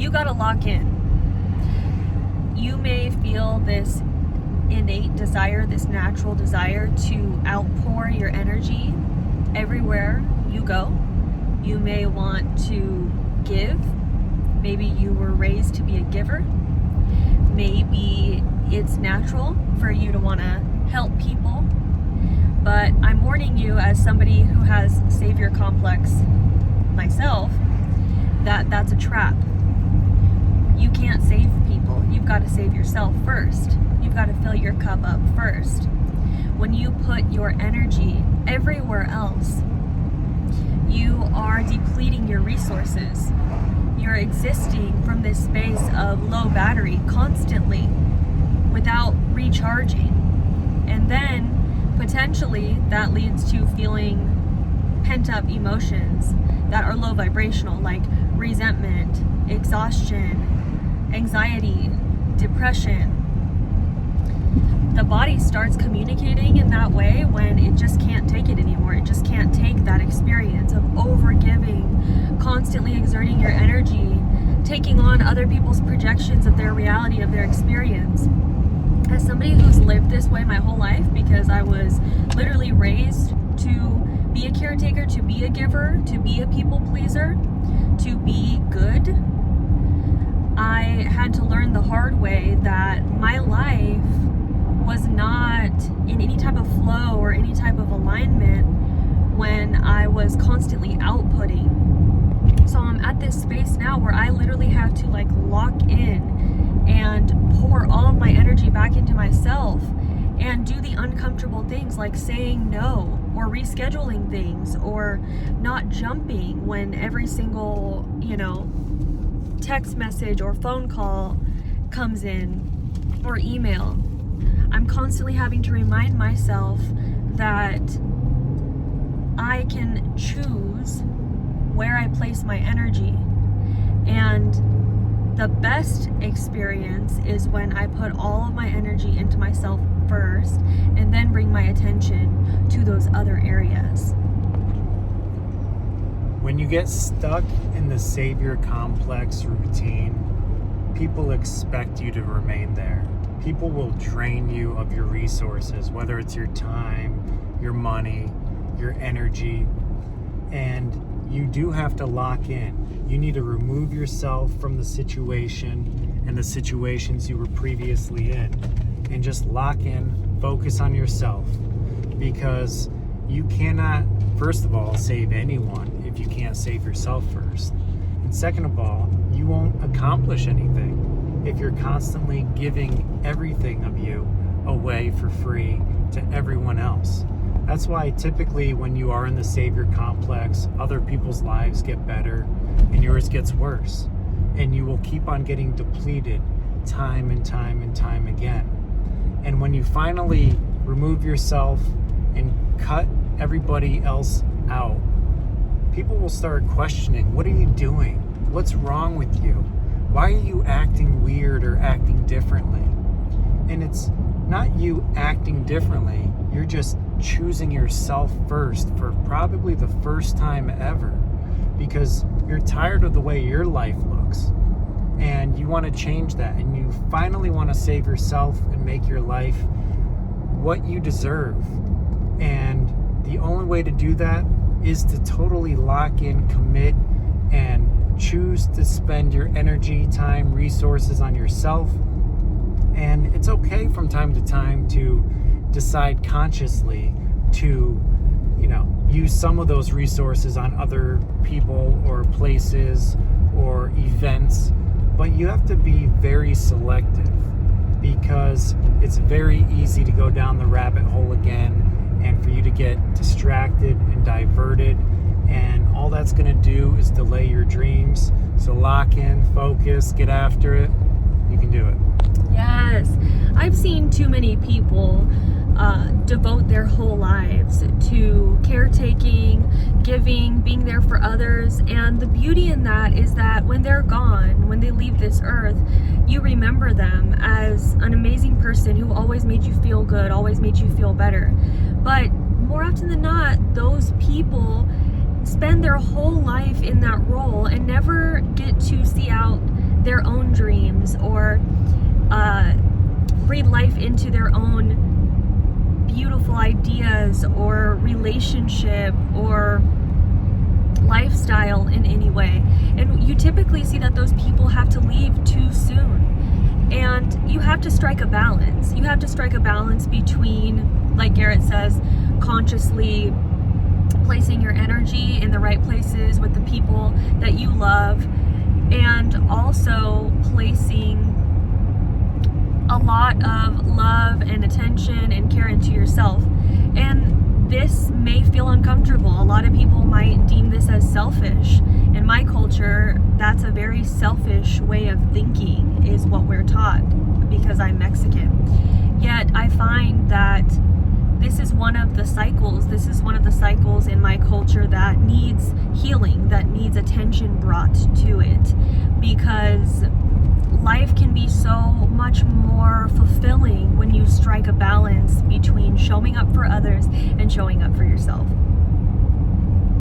you gotta lock in. You may feel this innate desire, this natural desire to outpour your energy everywhere you go. You may want to give. Maybe you were raised to be a giver. Maybe it's natural for you to want to help people. But I'm warning you, as somebody who has savior complex myself, that that's a trap. You can't save people. You've got to save yourself first. You've got to fill your cup up first. When you put your energy everywhere else, you are depleting your resources. You're existing from this space of low battery constantly without recharging. And then potentially that leads to feeling pent-up emotions that are low vibrational, like resentment, exhaustion, anxiety, depression. The body starts communicating in that way when it just can't take it anymore. It just can't take that experience of overgiving, constantly exerting your energy, taking on other people's projections of their reality, of their experience. As somebody who's lived this way my whole life, because I was literally raised to be a caretaker, to be a giver, to be a people pleaser, to be good, I had to learn the hard way that my life was not in any type of flow or any type of alignment when I was constantly outputting. So I'm at this space now where I literally have to like lock in and pour all of my energy back into myself and do the uncomfortable things like saying no or rescheduling things or not jumping when every single, text message or phone call comes in or email. I'm constantly having to remind myself that I can choose where I place my energy. And the best experience is when I put all of my energy into myself first and then bring my attention to those other areas. When you get stuck in the savior complex routine, people expect you to remain there. People will drain you of your resources, whether it's your time, your money, your energy, and you do have to lock in. You need to remove yourself from the situation and the situations you were previously in and just lock in, focus on yourself, because you cannot, first of all, save anyone if you can't save yourself first. And second of all, you won't accomplish anything if you're constantly giving everything of you away for free to everyone else. That's why typically when you are in the savior complex, other people's lives get better and yours gets worse. And you will keep on getting depleted time and time and time again. And when you finally remove yourself and cut everybody else out, people will start questioning, what are you doing? What's wrong with you? Why are you acting weird or acting differently? And it's not you acting differently. You're just choosing yourself first for probably the first time ever, because you're tired of the way your life looks and you want to change that, and you finally want to save yourself and make your life what you deserve. And the only way to do that is to totally lock in, commit, and choose to spend your energy, time, resources on yourself. And it's okay from time to time to decide consciously to, use some of those resources on other people or places or events, but you have to be very selective, because it's very easy to go down the rabbit hole again and for you to get distracted and diverted, and all that's going to do is delay your dreams. So lock in, focus, get after it. You can do it. Yes. I've seen too many people devote their whole lives to caretaking, giving, being there for others. And the beauty in that is that when they're gone, when they leave this earth, you remember them as an amazing person who always made you feel good, always made you feel better. But more often than not, those people spend their whole life in that role and never get to see out their own dreams or breathe life into their own beautiful ideas or relationship or lifestyle in any way. And you typically see that those people have to leave too soon. And you have to strike a balance. You have to strike a balance between, like Garrett says, consciously placing your energy in the right places with the people that you love, and also placing a lot of love and attention and care into yourself. And this may feel uncomfortable. A lot of people might deem this as selfish. In my culture, that's a very selfish way of thinking, is what we're taught, because I'm Mexican. Yet I find that this is one of the cycles. This is one of the cycles in my culture that needs healing, that needs attention brought to it, because life can be so much more fulfilling when you strike a balance between showing up for others and showing up for yourself.